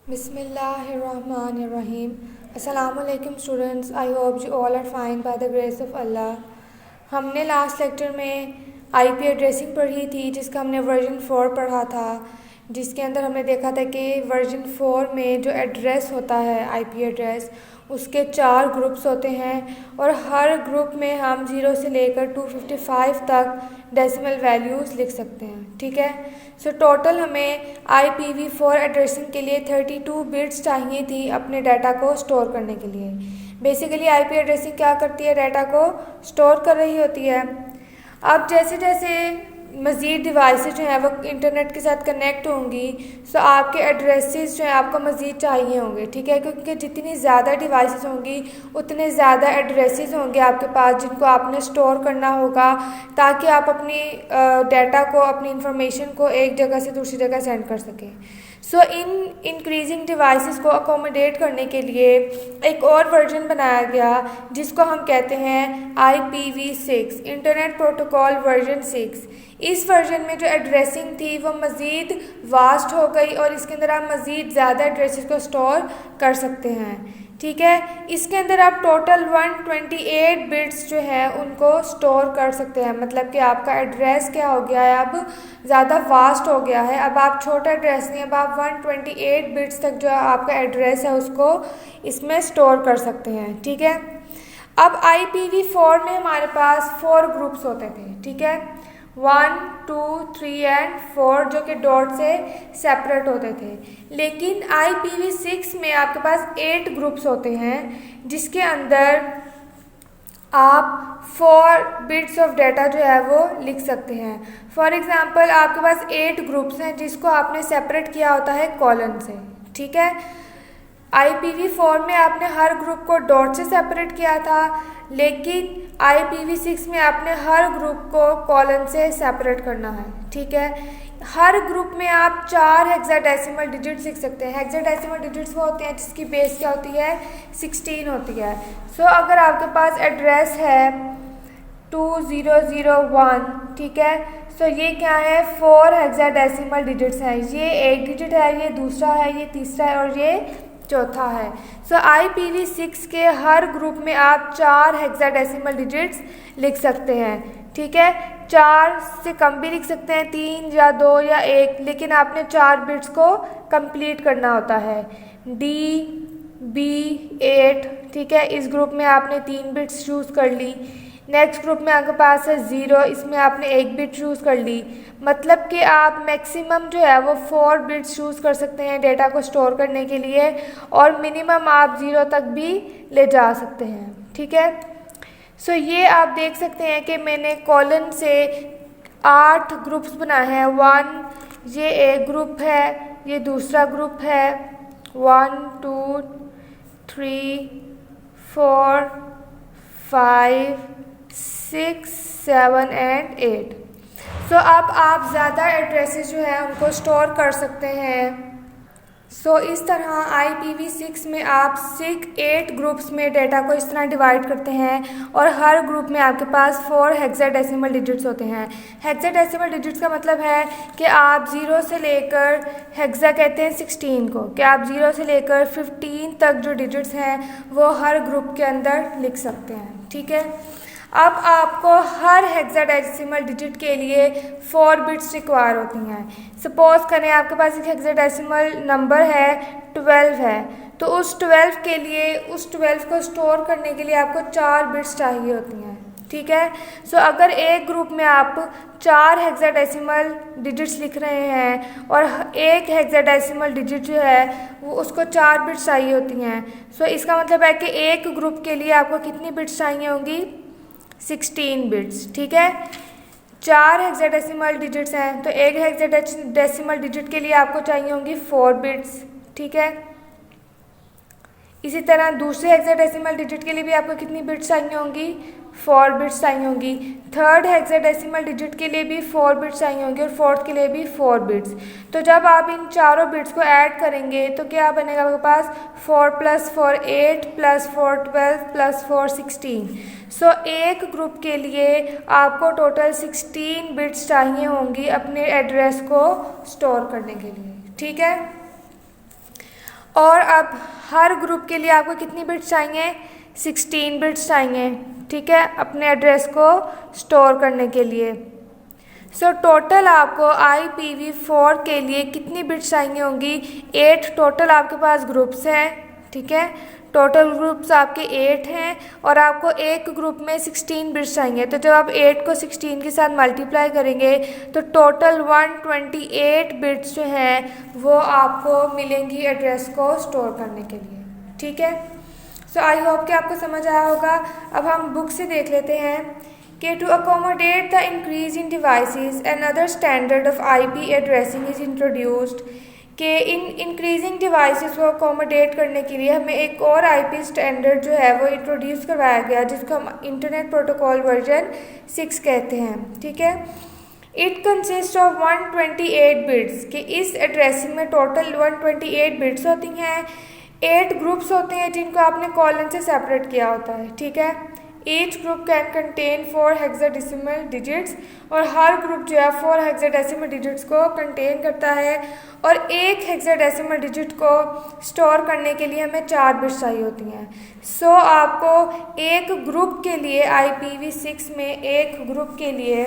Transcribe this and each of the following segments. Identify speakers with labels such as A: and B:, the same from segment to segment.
A: Bismillahirrahmanirrahim. Assalamu alaikum students. I hope you all are fine by the grace of Allah. हमने last lecture में IP addressing पढ़ी थी, जिसका हमने version 4 पढ़ा था, जिसके अंदर हमने देखा था कि वर्जन 4 में जो एड्रेस होता है आईपी एड्रेस, उसके 4 ग्रुप्स होते हैं और हर ग्रुप में हम 0 से लेकर 255 तक डेसिमल वैल्यूज़ लिख सकते हैं। ठीक है, सो टोटल हमें IPv4 एड्रेसिंग के लिए 32 बिट्स चाहिए थी अपने डाटा को स्टोर करने के लिए। बेसिकली आईपी एड्रेसिंग क्या करती है, डाटा को स्टोर कर रही होती है। अब जैसे जैसे मज़ीद डिवाइसेस जो हैं वो इंटरनेट के साथ कनेक्ट होंगी, सो आपके एड्रेसेस जो हैं आपको मज़ीद चाहिए होंगे। ठीक है, क्योंकि जितनी ज़्यादा डिवाइसेस होंगी उतने ज़्यादा एड्रेसेस होंगे आपके पास, जिनको आपने स्टोर करना होगा, ताकि आप अपनी डाटा को, अपनी इंफॉर्मेशन को एक जगह से दूसरी जगह सेंड कर सकें। सो इन इंक्रीजिंग डिवाइसेस को अकोमोडेट करने के लिए एक और वर्जन बनाया गया, जिसको हम कहते हैं IPv6 इंटरनेट प्रोटोकॉल वर्जन 6। इस वर्जन में जो एड्रेसिंग थी वो मज़ीद वास्ट हो गई और इसके अंदर आप मज़ीद ज़्यादा एड्रेसेस को स्टोर कर सकते हैं। ठीक है, इसके अंदर आप टोटल 128 बिट्स जो है उनको स्टोर कर सकते हैं। मतलब कि आपका एड्रेस क्या हो गया है, अब ज़्यादा वास्ट हो गया है। अब आप छोटा एड्रेस नहीं, अब आप 128 बिट्स तक जो आपका एड्रेस है उसको इसमें स्टोर कर सकते हैं। ठीक है, अब IPv4 में हमारे पास 4 ग्रुप्स होते थे। ठीक है, 1, 2, 3 एंड 4, जो कि डॉट से सेपरेट होते थे। लेकिन IPv6 में आपके पास 8 ग्रुप्स होते हैं, जिसके अंदर आप 4 बिट्स ऑफ डाटा जो है वो लिख सकते हैं। फॉर एग्ज़ाम्पल आपके पास 8 ग्रुप्स हैं जिसको आपने सेपरेट किया होता है कॉलन से। ठीक है, IPv4 में आपने हर ग्रुप को डॉट से सेपरेट किया था, लेकिन IPv6 में आपने हर ग्रुप को कॉलन से सेपरेट करना है। ठीक है, हर ग्रुप में आप 4 हेक्साडेसिमल डिजिट्स लिख सकते हैं। हेक्साडेसिमल डिजिट्स वो होते हैं जिसकी बेस क्या होती है, 16 होती है। सो अगर आपके पास एड्रेस है 2001, ठीक है, सो ये क्या है, 4 हेक्साडेसिमल डिजिट्स हैं। ये एक डिजिट है, ये दूसरा है, ये तीसरा है और ये चौथा है। सो IPv6 के हर ग्रुप में आप 4 हेक्साडेसिमल डिजिट्स लिख सकते हैं। ठीक है, 4 से कम भी लिख सकते हैं, 3 या 2 या 1, लेकिन आपने 4 बिट्स को कंप्लीट करना होता है। DB8, ठीक है, इस ग्रुप में आपने 3 बिट्स चूज़ कर ली। नेक्स्ट ग्रुप में आपके पास है 0, इसमें आपने 1 बिट चूज़ कर ली। मतलब कि आप मैक्सिमम जो है वो 4 बिट्स चूज़ कर सकते हैं डाटा को स्टोर करने के लिए, और मिनिमम आप 0 तक भी ले जा सकते हैं। ठीक है, सो ये आप देख सकते हैं कि मैंने कॉलन से 8 ग्रुप्स बनाए हैं। 1 ये एक ग्रुप है, ये दूसरा ग्रुप है, 1, 2, 3, 4, 5, 6, 7 एंड 8। सो अब आप ज़्यादा एड्रेसेस जो है उनको स्टोर कर सकते हैं। सो इस तरह IPv6 में आप 8 ग्रुप्स में डाटा को इस तरह डिवाइड करते हैं और हर ग्रुप में आपके पास 4 हेक्साडेसिमल डिजिट्स होते हैं। हेक्साडेसिमल डिजिट्स का मतलब है कि आप 0 से लेकर, हेक्सा कहते हैं 16 को, कि आप 0 से लेकर 15 तक जो डिजिट्स हैं वो हर ग्रुप के अंदर लिख सकते हैं। ठीक है, अब आपको हर हेक्साडेसिमल डिजिट के लिए 4 बिट्स रिक्वायर होती हैं। सपोज़ करें आपके पास एक हेक्साडेसिमल नंबर है 12 है, तो उस 12 के लिए, उस 12 को स्टोर करने के लिए आपको 4 बिट्स चाहिए होती हैं। ठीक है, सो अगर एक ग्रुप में आप 4 हेक्साडेसिमल डिजिट्स लिख रहे हैं और एक हेक्साडेसिमल डिजिट जो है वो उसको 4 बिट्स चाहिए होती हैं, सो इसका मतलब है कि एक ग्रुप के लिए आपको कितनी बिट्स चाहिए होंगी, 16 बिट्स। ठीक है, 4 हेक्साडेसिमल डिजिट्स हैं, तो एक हेक्साडेसिमल डिजिट के लिए आपको चाहिए होंगी 4 बिट्स। ठीक है, इसी तरह दूसरे हेक्साडेसिमल डिजिट के लिए भी आपको कितनी बिट्स चाहिए होंगी, 4 बिट्स चाहिए होंगी। थर्ड हेक्साडेसिमल डिजिट के लिए भी 4 बिट्स चाहिए होंगी और फोर्थ के लिए भी 4 बिट्स। तो जब आप इन चारों बिट्स को ऐड करेंगे तो क्या बनेगा आपके पास, 4 + 4 8 + 4 12 + 4 16। सो एक ग्रुप के लिए आपको टोटल 16 बिट्स चाहिए होंगी अपने एड्रेस को स्टोर करने के लिए। ठीक है, और अब हर ग्रुप के लिए आपको कितनी बिट्स चाहिए, 16 बिट्स चाहिए, ठीक है, अपने एड्रेस को स्टोर करने के लिए। सो टोटल आपको IPv4 के लिए कितनी बिट्स चाहिए होंगी, 8 टोटल आपके पास ग्रुप्स हैं, ठीक है, टोटल ग्रुप्स आपके 8 हैं और आपको एक ग्रुप में 16 बिट्स चाहिए। तो जब आप 8 को 16 के साथ मल्टीप्लाई करेंगे तो टोटल 128 बिट्स जो हैं वो आपको मिलेंगी एड्रेस को स्टोर करने के लिए, ठीक है। सो आई होप कि आपको समझ आया होगा। अब हम बुक से देख लेते हैं कि to accommodate the increase in devices another standard of IP addressing is introduced, कि इन इंक्रीजिंग डिवाइसेस को अकोमोडेट करने के लिए हमें एक और IP स्टैंडर्ड जो है वो इंट्रोड्यूस करवाया गया, जिसको हम इंटरनेट प्रोटोकॉल वर्जन 6 कहते हैं, ठीक है। इट कंसिस्ट ऑफ 128 बिट्स, कि इस एड्रेसिंग में टोटल 128 बिट्स होती हैं। 8 ग्रुप्स होते हैं जिनको आपने कॉलन से सेपरेट किया होता है, ठीक है। Each group can contain 4 hexadecimal digits, और हर ग्रुप जो है 4 हेक्साडेसिमल डिजिट्स को कंटेन करता है, और एक हेक्साडेसिमल डिजिट को स्टोर करने के लिए हमें 4 बिट्स चाहिए होती हैं। सो आपको एक ग्रुप के लिए IPv6 में एक ग्रुप के लिए,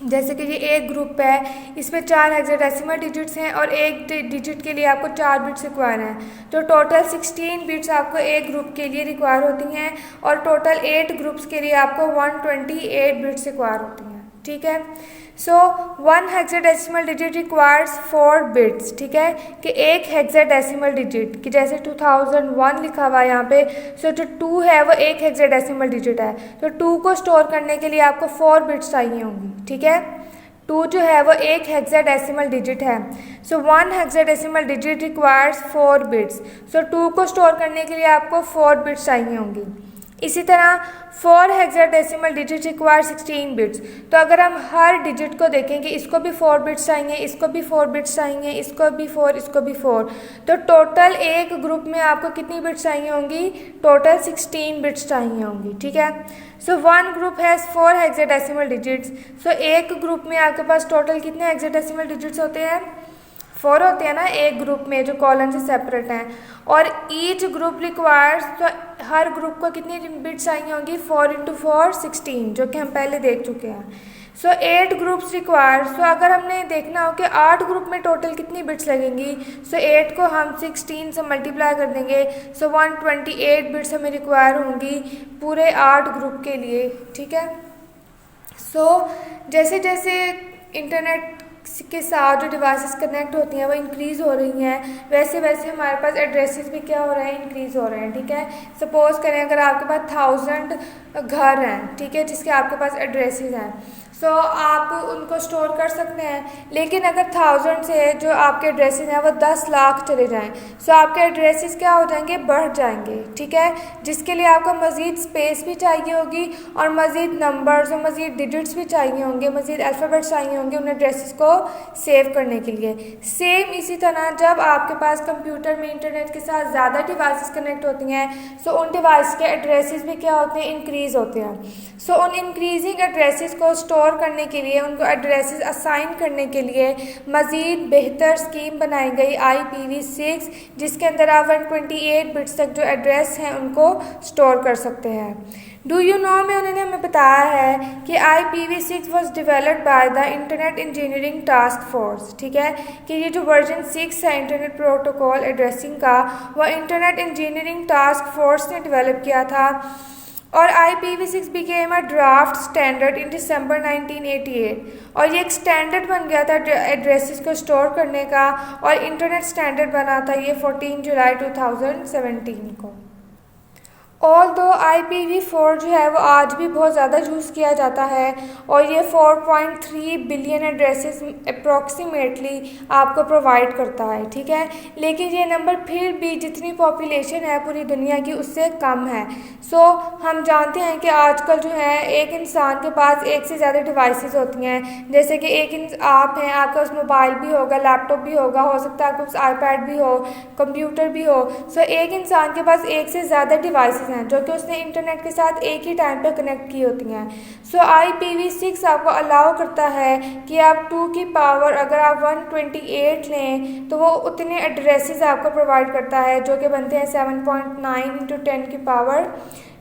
A: जैसे कि ये एक ग्रुप है, इसमें 4 हेक्साडेसिमल डिजिट्स हैं और एक डिजिट के लिए आपको 4 बिट्स रिक्वायर हैं, तो टोटल 16 बिट्स आपको एक ग्रुप के लिए रिक्वायर होती हैं, और टोटल 8 ग्रुप्स के लिए आपको 128 बिट्स रिक्वायर होती हैं, ठीक है। सो 1 हेक्साडेसिमल डिजिट रिक्वायर्स 4 बिट्स, ठीक है, कि एक हेक्साडेसिमल डिजिट, कि जैसे 2001 लिखा हुआ है यहाँ पे, सो जो 2 है वो एक हेक्साडेसिमल डिजिट है, तो 2 को स्टोर करने के लिए आपको 4 बिट्स चाहिए होंगी, ठीक है। 2 जो है वो एक हेक्साडेसिमल डिजिट है, सो 1 हेक्साडेसिमल डिजिट रिक्वायर्स 4 बिट्स, सो 2 को स्टोर करने के लिए आपको 4 बिट्स चाहिए होंगी। इसी तरह 4 हेक्साडेसिमल डिजिट रिक्वायर 16 बिट्स, तो अगर हम हर डिजिट को देखेंगे, इसको भी 4 बिट्स चाहिए, इसको भी 4 बिट्स चाहिए, इसको भी 4, इसको भी 4, तो टोटल एक ग्रुप में आपको कितनी बिट्स चाहिए होंगी, टोटल 16 बिट्स चाहिए होंगी, ठीक है। सो 1 ग्रुप हैज़ 4 हेक्साडेसिमल डिजिट्स, सो एक ग्रुप में आपके पास टोटल कितने हेक्साडेसिमल डिजिट्स होते हैं, 4 होते हैं ना एक ग्रुप में जो कॉलन से सेपरेट हैं, और ईच ग्रुप रिक्वायर्स, तो हर ग्रुप को कितनी बिट्स चाहिए होंगी, 4 × 4 16, जो कि हम पहले देख चुके हैं। सो 8 ग्रुप्स रिक्वायर, सो अगर हमने देखना हो कि 8 ग्रुप में टोटल कितनी बिट्स लगेंगी, सो 8 को हम 16 से मल्टीप्लाई कर देंगे, सो 128 बिट्स हमें रिक्वायर होंगी पूरे 8 ग्रुप के लिए, ठीक है। सो जैसे जैसे इंटरनेट के साथ जो डिवाइसेस कनेक्ट होती हैं वो इंक्रीज़ हो रही हैं, वैसे वैसे हमारे पास एड्रेसेस भी क्या हो रहे हैं, इंक्रीज़ हो रहे हैं, ठीक है। सपोज़ करें अगर आपके पास 1000 घर हैं, ठीक है, जिसके आपके पास एड्रेसेस हैं, सो आप उनको स्टोर कर सकते हैं, लेकिन अगर 1000 से जो आपके एड्रेसेस हैं वो 10 लाख चले जाएं, सो आपके एड्रेसेस क्या हो जाएंगे, बढ़ जाएंगे, ठीक है, जिसके लिए आपको मज़ीद स्पेस भी चाहिए होगी और मज़ीद नंबर्स और मज़ीद डिजिट्स भी चाहिए होंगे, मज़ीद अल्फ़ाबेट्स चाहिए होंगे उन एड्रेसेस को सेव करने के लिए। सेम इसी तरह जब आपके पास कंप्यूटर में इंटरनेट के साथ ज़्यादा डिवाइसेस कनेक्ट होती हैं, सो उन डिवाइस के एड्रेसेस भी क्या होते हैं, इंक्रीज़ होते हैं। सो उन इंक्रीजिंग एड्रेसेस को स्टोर करने के लिए, उनको एड्रेसेस असाइन करने के लिए मज़ीद बेहतर स्कीम बनाई गई IPv6, जिसके अंदर आप 128 बिट्स तक जो एड्रेस हैं उनको स्टोर कर सकते हैं। डू यू नो में उन्होंने हमें बताया है कि IPv6 was developed by the internet engineering task force, ठीक है, कि ये जो वर्जन 6 है इंटरनेट प्रोटोकॉल एड्रेसिंग का, वह इंटरनेट इंजीनियरिंग टास्क फोर्स ने डिवेलप किया था, और IPv6 became a draft standard in December 1988, और ये एक स्टैंडर्ड बन गया था एड्रेसेस को स्टोर करने का, और इंटरनेट स्टैंडर्ड बना था ये 14 जुलाई 2017 को। ऑल दो IPv4 जो है वो आज भी बहुत ज़्यादा यूज़ किया जाता है, और ये 4.3 बिलियन एड्रेसेस अप्रॉक्सीमेटली आपको प्रोवाइड करता है, ठीक है, लेकिन ये नंबर फिर भी जितनी पॉपुलेशन है पूरी दुनिया की उससे कम है। सो हम जानते हैं कि आजकल जो है एक इंसान के पास एक से ज़्यादा डिवाइसेस होती हैं, जैसे कि आप हैं, आपका पास मोबाइल भी होगा, लैपटॉप भी होगा, हो सकता है आपके पास iPad भी हो, कंप्यूटर भी हो। सो एक इंसान के पास एक से ज़्यादा डिवाइसेस डिवाइसेस हैं जो कि उसने इंटरनेट के साथ एक ही टाइम पे कनेक्ट की होती हैं। सो IPv6 आपको अलाउ करता है कि आप 2 की पावर अगर आप 128 लें तो वो उतने एड्रेसेस आपको प्रोवाइड करता है जो कि बनते हैं 7.9 × 10 की power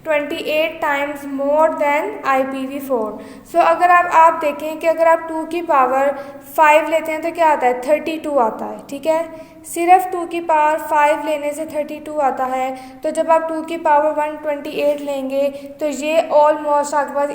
A: 28 times more than IPv4। सो अगर आप देखें कि अगर आप 2 की पावर 5 लेते हैं तो क्या आता है, 32 आता है। ठीक है, सिर्फ 2 की पावर 5 लेने से 32 आता है। तो जब आप 2 की पावर 128 लेंगे तो ये ऑलमोस्ट आपके पास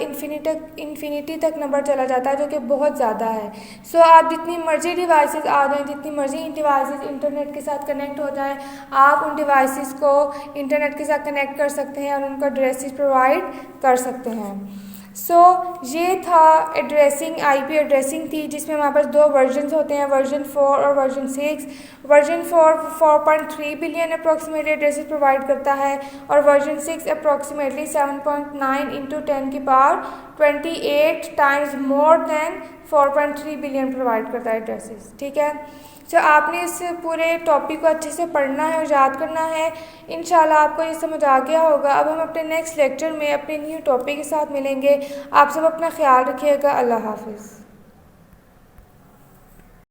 A: इन्फिनिटी तक नंबर चला जाता है जो कि बहुत ज़्यादा है। सो आप जितनी मर्जी डिवाइसेस आ जाएँ, जितनी मर्जी डिवाइसेस इंटरनेट के साथ कनेक्ट हो जाएं, आप उन डिवाइसेस को इंटरनेट के साथ कनेक्ट कर सकते हैं और उनको एड्रेसेस प्रोवाइड कर सकते हैं। सो ये था एड्रेसिंग, IP एड्रेसिंग थी जिसमें हमारे पास 2 वर्जन्स होते हैं, वर्जन 4 और version 6। Version 4 4.3 billion approximately addresses provide करता है और वर्जन 6 अप्रॉक्सीमेटली 7.9 × 10 की power 28 times more than 4.3 billion provide करता है एड्रेसेस। ठीक है, तो आपने इस पूरे टॉपिक को अच्छे से पढ़ना है और याद करना है। इंशाल्लाह आपको ये समझ आ गया होगा। अब हम अपने नेक्स्ट लेक्चर में अपने न्यू टॉपिक के साथ मिलेंगे। आप सब अपना ख्याल रखिएगा। अल्लाह हाफ़िज़।